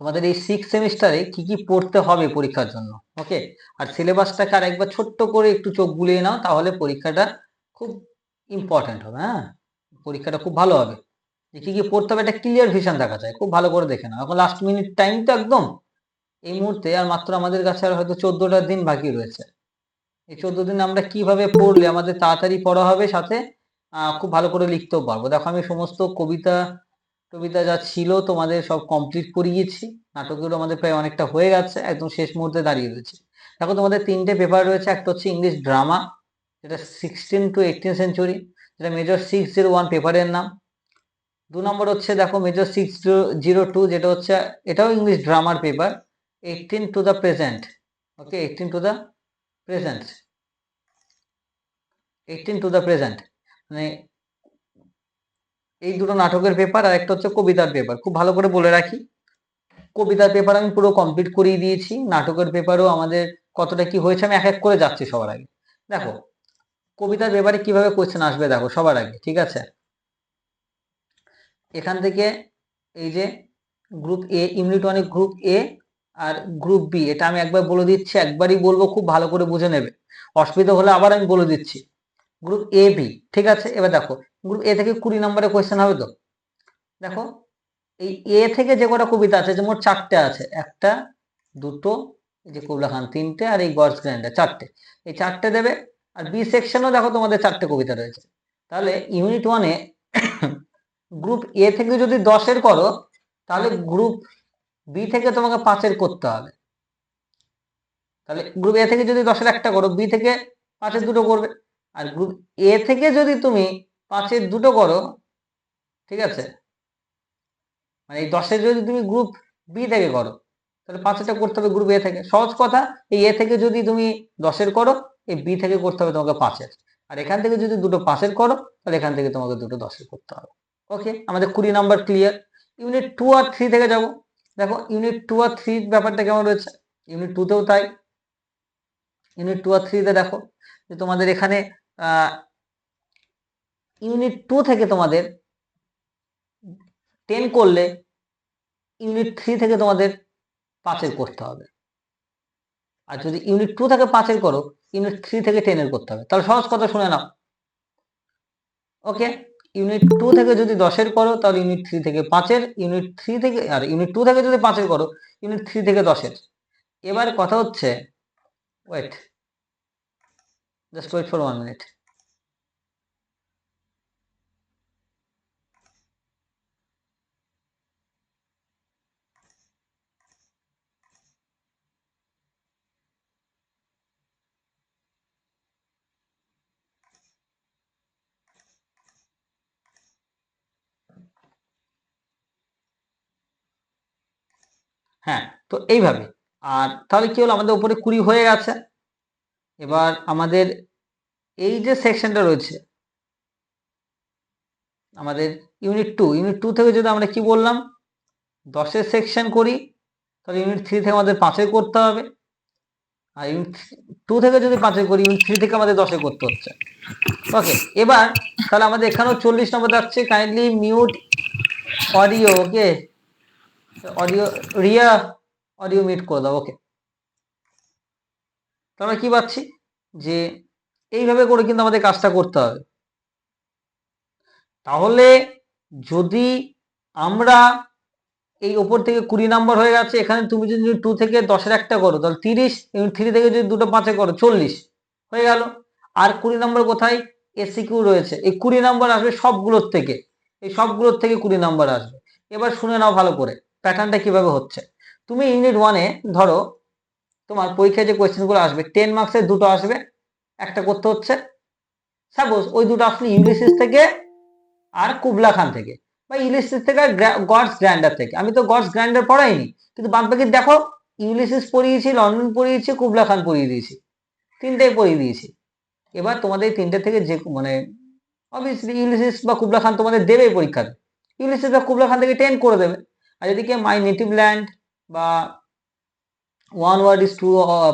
তোমাদের এই 6 সেমিস্টারে কি কি পড়তে হবে পরীক্ষার জন্য। ওকে, আর সিলেবাসটাকে আর একবার ছোট্ট করে একটু চোখ বুলিয়ে নাও, তাহলে পরীক্ষাটা খুব ইম্পর্টেন্ট হবে। হ্যাঁ, পরীক্ষাটা খুব ভালো হবে। যে কি কি পড়তে হবে একটা ক্লিয়ার ভিশন দেখা যায়, খুব ভালো করে দেখে নাও। এখন লাস্ট মিনিট টাইম তো একদম এই মুহূর্তে, আর মাত্র আমাদের কাছে আর হয়তো 14টা দিন বাকি রয়েছে। এই 14 দিন আমরা কিভাবে পড়লে আমাদের তাড়াতাড়ি পড়া হবে, সাথে খুব ভালো করে লিখতেও পারবো। দেখো, আমি সমস্ত কবিতা কবিতা যা ছিল তোমাদের সব কমপ্লিট করিয়েছি। নাটকগুলো আমাদের প্রায় অনেকটা হয়ে গেছে, একদম শেষ মুহূর্তে দাঁড়িয়ে রয়েছে। দেখো, তোমাদের 3টে পেপার রয়েছে। একটা হচ্ছে ইংলিশ ড্রামা, যেটা 16 to 18 সেঞ্চুরি, যেটা মেজর 601 পেপারের নাম। 2 নম্বর হচ্ছে দেখো মেজর 602, যেটা হচ্ছে এটাও English drummer paper, 18 to the present। Okay, 18 to the present, 18 to the present, মানে এই দুটো নাটকের পেপার। আর একটা হচ্ছে কবিতার পেপার। খুব ভালো করে বলে রাখি, কবিতার পেপার আমি পুরো কমপ্লিট করিয়ে দিয়েছি। নাটকের পেপারও আমাদের কতটা কি হয়েছে আমি এক এক করে যাচ্ছি সবার আগে। দেখো, কবিতার পেপারে কিভাবে কোয়েশ্চেন আসবে দেখো সবার আগে, ঠিক আছে। এখান থেকে এই যে group A, unit 1 group A আর গ্রুপ বি, এটা আমি একবার বলে দিচ্ছি, একবারই বলবো, খুব ভালো করে বুঝে নেবে। অসুবিধা হলে আবার আমি বলে দিচ্ছি। গ্রুপ এ বি, ঠিক আছে। এবার দেখো, গ্রুপ এ থেকে 20 নম্বরের কোয়েশ্চেন হবে। তো দেখো, এই এ থেকে যে কটা কবিতা আছে, যে মোট 4টে আছে, একটা, দুটো, এই যে কুবলা খান 3টে, আর এই গডস গ্র্যান্ডার 4টে, এই 4টে দেবে। আর বি সেকশনও দেখো তোমাদের 4টে কবিতা রয়েছে। তাহলে ইউনিট 1-এ গ্রুপ এ থেকে যদি 10-এর করো, তাহলে গ্রুপ বি থেকে তোমাকে 5-এর করতে হবে। তাহলে গ্রুপ এ থেকে যদি 10-এর একটা করো, বি থেকে 5-এর দুটো করবে। আর গ্রুপ এ থেকে যদি তুমি 5-এর দুটো করো, ঠিক আছে, মানে এই 10-এর যদি তুমি গ্রুপ বি থেকে করো, তাহলে 5-এটা করতে হবে গ্রুপ এ থেকে। সহজ কথা, এই এ থেকে যদি তুমি 10-এর করো, এই বি থেকে করতে হবে তোমাকে 5-এর। আর এখান থেকে যদি দুটো 5-এর করো, তাহলে এখান থেকে তোমাকে দুটো 10-এর করতে হবে। ওকে, আমাদের 20 নাম্বার ক্লিয়ার। ইউনিট 2 আর 3 থেকে যাব। দেখো, ইউনিট 2 আর 3 ব্যাপারটা কেমন রয়েছে। ইউনিট 2-তেও তাই। ইউনিট 2 আর 3-তে দেখো যে তোমাদের এখানে ইউনিট 2 থেকে তোমাদের 10 করলে ইউনিট 3 থেকে তোমাদের 5-এর করতে হবে। আর যদি ইউনিট 2 থেকে 5-এর করো, ইউনিট 3 থেকে 10-এর করতে হবে। তাহলে সহজ কথা শুনে নাও। ওকে, ইউনিট 2 থেকে যদি 10-এর করো, তাহলে ইউনিট 3 থেকে 5-এর, ইউনিট 3 থেকে, আর ইউনিট 2 থেকে যদি 5-এর করো, ইউনিট 3 থেকে 10-এর। এবার কথা হচ্ছে, wait, just wait for 1 minute. হ্যাঁ, তো এইভাবে। আর তাহলে কি হলো, আমাদের উপরে 20 হয়ে গেছে। এবার আমাদের এই যে সেকশনটা রয়েছে আমাদের ইউনিট 2 থেকে যদি আমরা কি বললাম 10-এর সেকশন করি, তাহলে ইউনিট 3 থেকে আমাদের 5-এর করতে হবে। আর ইউনিট 2 থেকে যদি 5-এর করি, ইউনিট 3 থেকে আমাদের 10-এর করতে হচ্ছে। ওকে, এবার তাহলে আমাদের এখানেও 40 নম্বর যাচ্ছে। Kindly mute audio. Okay, audio, Riya audio mute করে দাও। ওকে, তো আমরা কি পাচ্ছি যে এইভাবে করে কিন্তু আমাদের কাজটা করতে হবে। তাহলে যদি আমরা এই ওপর থেকে 20 নাম্বার হয়ে গেছে, এখানে তুমি যদি 2 থেকে 10-এর একটা করো, তাহলে 30, ইউনিট 3 থেকে যদি দুটো 5-এ করো 40 হয়ে গেল। আর 20 নাম্বার কোথায়, এসিকিউ রয়েছে। এই 20 নাম্বার আসবে সবগুলোর থেকে, এই সবগুলোর থেকে 20 নাম্বার আসবে। এবার শুনে নাও ভালো করে প্যাটার্নটা কিভাবে হচ্ছে। তুমি ইউনিট 1-এ ধরো তোমার পরীক্ষায় যে কোয়েশ্চেনগুলো আসবে, 10 মার্কসের দুটো আসবে, একটা করতে হচ্ছে। সাপোজ ওই দুটো আসলে ইউলিসিস থেকে আর কুবলা খান থেকে, বা ইউলিসিস থেকে আর গডস গ্র্যান্ডার থেকে। আমি তো গডস গ্র্যান্ডার পড়াইনি, কিন্তু বাদ বাকি দেখো, ইউলিসিস পড়িয়েছি, লন্ডন পড়িয়েছি, কুবলা খান পড়িয়ে দিয়েছি, তিনটেই পড়িয়ে দিয়েছি। এবার তোমাদের এই তিনটে থেকে যে মানে অবভিয়াসলি ইউলিসিস বা কুবলা খান তোমাদের দেবেই পরীক্ষাতে। ইউলিসিস বা কুবলা খান থেকে 10 করে দেবে। আর এদিকে মাই নেটিভ ল্যান্ড বা one word is too,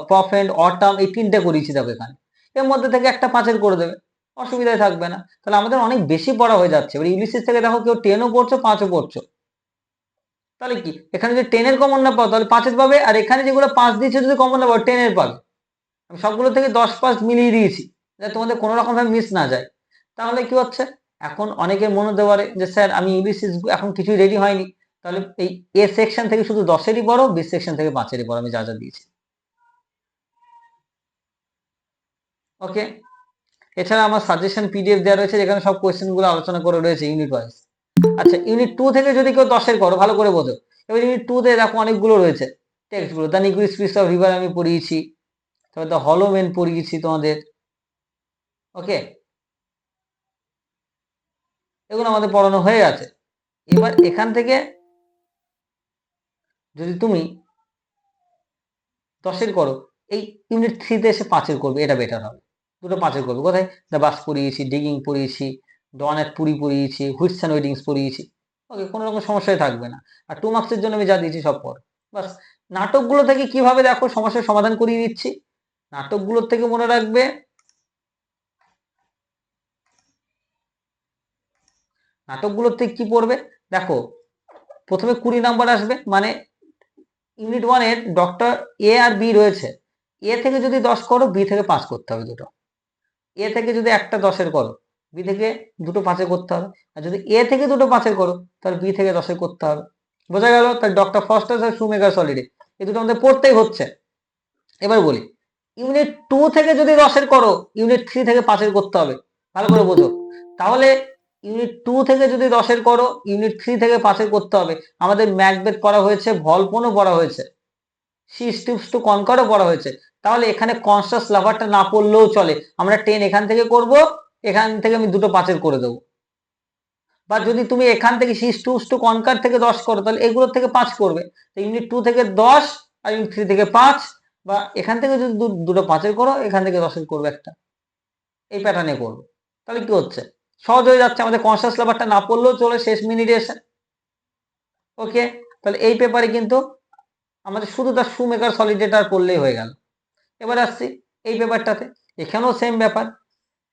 profaned, autumn, এই তিনটে করিয়েছি দেখো এখানে। এর মধ্যে থেকে একটা 5-এর করে দেবে, অসুবিধায় থাকবে না। তাহলে আমাদের অনেক বেশি পড়া হয়ে যাচ্ছে। এবার ইউলিসিস থেকে দেখো কেউ 10-ও পড়ছো, 5-ও পড়ছো। তাহলে কি এখানে যদি 10 এর কমন না পাও তাহলে 5 এর পাবে, আর এখানে যেগুলো 5 দিয়েছে যদি কমন না পাও 10 এর পাবে। আমি সবগুলো থেকে 10 5 মিলিয়ে দিয়েছি যাতে তোমাদের কোনো রকম ভাবে মিস না যায়। তাহলে কি হচ্ছে, এখন অনেকের মনে হতে পারে যে স্যার আমি ইংলিশ এখন কিছুই রেডি হয়নি, তাহলে এই এ সেকশন থেকে শুধু 10-এরই পড়ো, বি সেকশন থেকে 5-এরই পড়ো, আমি যা যা দিয়েছি। ওকে, এছাড়া আমার সাজেশন পিডিএফ দেওয়া রয়েছে যেখানে সব কোয়েশ্চেন গুলো আলোচনা করে রয়েছে ইউনিট ওয়াইজ। আচ্ছা, ইউনিট 2 থেকে যদি কেউ 10-এর করো ভালো করে বোঝো। এবার ইউনিট 2 তে দেখো অনেকগুলো রয়েছে টেক্সট গুলো, দ্য নিগ্রো স্পিচ অফ রিভার আমি পড়িয়েছি, তারপর দ্য হলো মেন পড়িয়েছি তোমাদের। ওকে, এগুলো আমাদের পড়ানো হয়ে গেছে। এবার এখান থেকে যদি তুমি 10-এর করো, এই ইউনিট 3 তে এসে 5-এর করবে, এটা বেটার হবে। দুটো 5-এর করবে। কোথায়? দ্য বাস পড়িয়েছি, ডিগিং পড়িয়েছি, ডন এট পুরি পড়িয়েছি, হুইটস অ্যান্ড ওয়েডিংস পড়িয়েছি। ওকে, কোনো রকম সমস্যাই থাকবে না। আর 2 মার্কসের জন্য আমি যা দিয়েছি সব পড়ো। বাস, নাটকগুলো থেকে কিভাবে দেখো সমস্যার সমাধান করিয়ে দিচ্ছি। নাটকগুলোর থেকে মনে রাখবে, নাটকগুলোর থেকে কি পড়বে দেখো, প্রথমে 20 নাম্বার আসবে, মানে ইউনিট 1 এর ডক্টর এ আর বি রয়েছে, এ থেকে যদি 10 করো বি থেকে 5 করতে হবে দুটো। এ থেকে যদি একটা 10-এর করো বি থেকে দুটো 5-এর করতে হবে, আর যদি এ থেকে দুটো 5-এর করো তাহলে বি থেকে 10-এর করতে হবে। বোঝা গেল? তার ডক্টর ফস্টার আর শুমেকার সলিডে এই দুটো আমাদের পড়তেই হচ্ছে। এবার বলি, ইউনিট 2 থেকে যদি 10-এর করো ইউনিট 3 থেকে 5-এর করতে হবে, ভালো করে বোঝো। তাহলে ইউনিট 2 থেকে যদি 10-এর করো ইউনিট 3 থেকে 5-এর করতে হবে। আমাদের ম্যাকবেথ পড়া হয়েছে, ভলপনও পড়া হয়েছে, সি স্টুপস টু কনকরও পড়া হয়েছে। তাহলে এখানে কনসাস লাভারটা না পড়লেও চলে, আমরা 10 এখান থেকে করব, এখান থেকে আমি দুটো 5-এর করে দেবো। বা যদি তুমি এখান থেকে সি স্টুপস টু কনকার থেকে 10 করো তাহলে এগুলোর থেকে 5 করবে। ইউনিট 2 থেকে 10 আর ইউনিট 3 থেকে 5, বা এখান থেকে যদি দুটো 5-এর করো এখান থেকে 10-এর করবে একটা, এই প্যাটার্নে করবে। তাহলে কি হচ্ছে, সহজ হয়ে যাচ্ছে, আমাদের কনসাস লাভারটা না পড়লেও চলে শেষ মিনিটে এসে। ওকে, তাহলে এই পেপারে কিন্তু আমাদের শুধু তার শুমেকার সলিডেটার পড়লেই হয়ে গেল। এবার আসছি এই পেপারটাতে, এখানেও সেম ব্যাপার,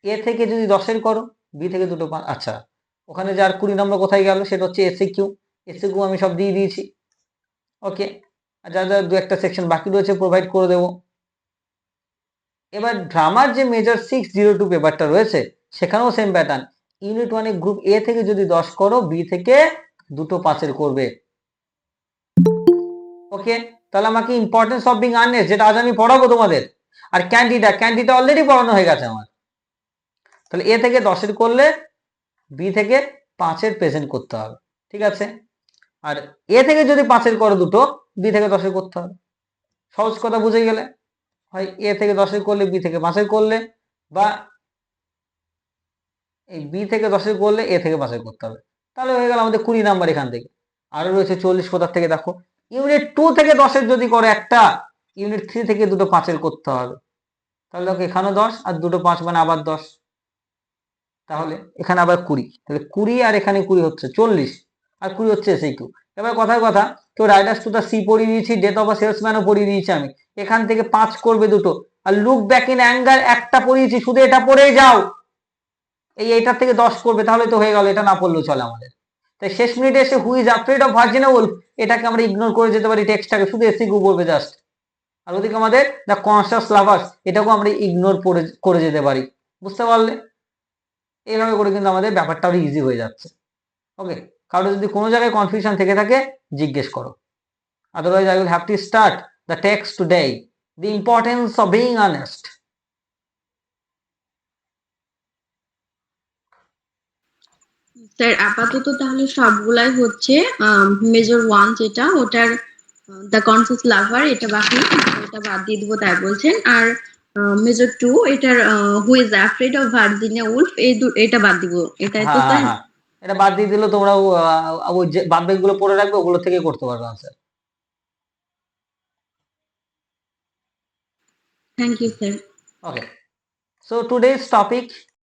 এ থেকে যদি 10-এর করো বি থেকে দুটো 5। আচ্ছা, ওখানে যার 20 নম্বর কোথায় গেল, সেটা হচ্ছে এসএকিউ। এসএকিউ আমি সব দিয়ে দিয়েছি। ওকে, আর যা যা দু একটা সেকশন বাকি রয়েছে প্রোভাইড করে দেবো। এবার ড্রামার যে মেজর 602 পেপারটা রয়েছে সেখানেও সেম প্যাটার্ন, ইউনিট 1 এ গ্রুপ এ থেকে যদি 10 করো বি থেকে দুটো 5-এর করবে। ওকে, তাহলে আমাকে ইম্পর্টেন্স অফ বিং আর্নেস্ট, যেটা আজ আমি পড়াবো তোমাদের, আর ক্যান্ডিডা অলরেডি পড়ানো হয়ে গেছে আমার। তাহলে এ থেকে 10-এর করলে বি থেকে 5-এর প্রেজেন্ট করতে হবে, ঠিক আছে। আর এ থেকে যদি 5-এর করো দুটো বি থেকে 10-এর করতে হবে। সহজ কথা বুঝে গেলে, হয় এ থেকে 10-এর করলে বি থেকে 5-এর করলে, বা এই বি থেকে 10-এর করলে এ থেকে 5-এর করতে হবে। তাহলে হয়ে গেল আমাদের 20 নাম্বার এখান থেকে। আরো রয়েছে 40 কোথার থেকে দেখো, ইউনিট 2 থেকে 10-এর যদি করে একটা, ইউনিট 3 থেকে দুটো 5-এর করতে হবে। তাহলে দেখো এখানেও 10 আর দুটো 5 মানে আবার 10, তাহলে এখানে আবার 20, তাহলে 20 আর এখানে 20 হচ্ছে 40, আর 20 হচ্ছে এসএকিউ। এবার কথার কথা, তো রাইডার্স টু দা সি পড়িয়ে দিয়েছি, ডেথ অফ আ সেলসম্যানও পড়িয়ে দিয়েছি আমি, এখান থেকে 5 করবে দুটো, আর লুক ব্যাক ইন অ্যাঙ্গার একটা পড়িয়েছি, শুধু এটা পড়েই যাও, এইটার থেকে 10 করবে, তাহলে তো হয়ে গেল, এটা না পড়লেও চলে আমাদের। তাই শেষ মিনিটে এসে who is afraid of Virginia Woolf এটাকে আমরা ইগনোর করে যেতে পারি, টেক্সটটাকে শুধু এসএকিউ পড়বে জাস্ট। আর ওদিকে আমাদের দ্য কনসাস লাভার্স এটাকেও আমরা ইগনোর করে যেতে পারি। বুঝতে পারলে? এইভাবে করে কিন্তু আমাদের ব্যাপারটা আরো ইজি হয়ে যাচ্ছে। ওকে, কারো যদি কোনো জায়গায় কনফিউশন থেকে থাকে জিজ্ঞেস করো, otherwise I will have to start the text today, the importance of being honest. Sir আপাতত তাহলে সবগুলাই হচ্ছে মেজর 1 যেটা ওটার দ্য কনসাস লাভার এটা বাকি, এটা বাদ দিয়ে দিব তাই বলছেন। আর মেজর 2 এটার হু is afraid of Virginia Wolf এটা বাদ দিব, এটাই তো হ্যাঁ হ্যাঁ স্যার? হ্যাঁ, এটা বাদ দিয়ে দিলে তোমরা ওই যে বাদ বাকিগুলো পড়ে রাখবে, ওগুলো থেকে করতে পারবে answer. Thank you sir. Okay, so today's topic